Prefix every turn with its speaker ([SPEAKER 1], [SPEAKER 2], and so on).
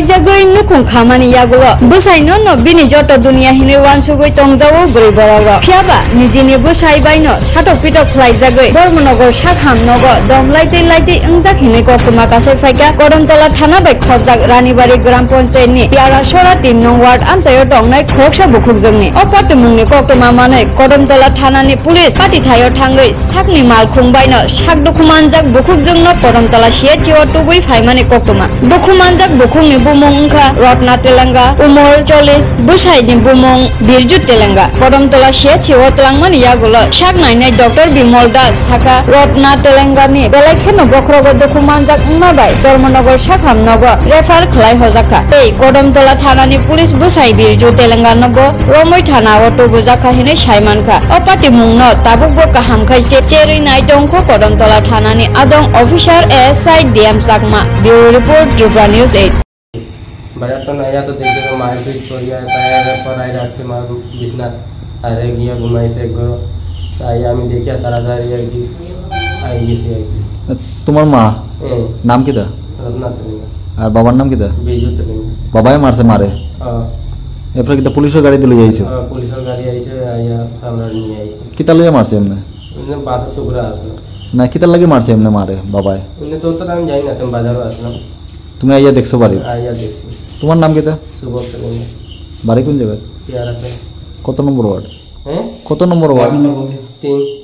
[SPEAKER 1] jagoi nukung khamani yagulo busai no no bini joto dunia hini wansugoi tongjawo gori boraro phiaba nijini busai baino satok pitok khlai jagoi Dharmanagor Shakham nogo domlaite laite ungjak hini koktuma kasai faika Kodamtala thana bai khobjak Ranibari gram panchayat ni Yara Sora 3 nong ward amsayo tongnai khoksa bukhukjongni opatumungni koktuma manai Kodamtala thana ni police pati thayo thangoi sakni mal khungbaino sak dokumanjak bukhukjongno Kodamtala sietio tubui phaimani koktuma dokumanjak bukhungni bumung ungkha Rotna Telanga Umor 40 busai ni bumung Birju Telanga Kodamtala sietio tlangmani yagulo sak nainai Dr. Bimol Das Saka Rotna Telanga ni belaikhen bokrogo dokumanjak ungmabai Dharmanagor Shakham nogo refer khlai hojaka ei Kodamtala thana ni police busai Birju Telanga nogo Romoi thana auto bujaka hine saimankha opati mungno tabukbo kaham khaise cherui nai dongkho Kodamtala thana ni adong officer ASI DM Sakma Bureau Report Juga News 8
[SPEAKER 2] बड़ा तो नया तो देखे तो मारपीट हो गया tyre पर आई रात से मार बिछना अरे गया घुमाई से गो তাই আমি দেখি তাড়াতাড়ি আর কি আই গেছি আর কি
[SPEAKER 3] তোমার মা নাম কি দা
[SPEAKER 2] রত্না তেলেঙ্গা
[SPEAKER 3] আর বাবার নাম কি দা
[SPEAKER 2] বিজু তেলেঙ্গা
[SPEAKER 3] বাবাই মারছে মারে এরপর কি পুলিশের গাড়ি দিলে যাইছো
[SPEAKER 2] পুলিশের গাড়ি আইছে আইয়া আমরা নিয়ে আইছি
[SPEAKER 3] কিতা লইয়া মারছে এমনে
[SPEAKER 2] এমনে বাসের টুকরা আসলো
[SPEAKER 3] না কিতা লাগি মারছে এমনে মারে বাবাই
[SPEAKER 2] এমনে তো আমি যাই না তুমি বাজারে আসলাম
[SPEAKER 3] তুমি আইয়া দেখছো বাড়ি
[SPEAKER 2] আইয়া দেখছি
[SPEAKER 3] তোমার নাম কিতা
[SPEAKER 2] সুবল তেলেঙ্গা
[SPEAKER 3] বাড়ি কোন জায়গায়
[SPEAKER 2] পেয়ারা
[SPEAKER 3] কত নম্বর ওয়ার্ড
[SPEAKER 2] হ্যাঁ
[SPEAKER 3] কত নম্বর ওয়ার্ড
[SPEAKER 2] 3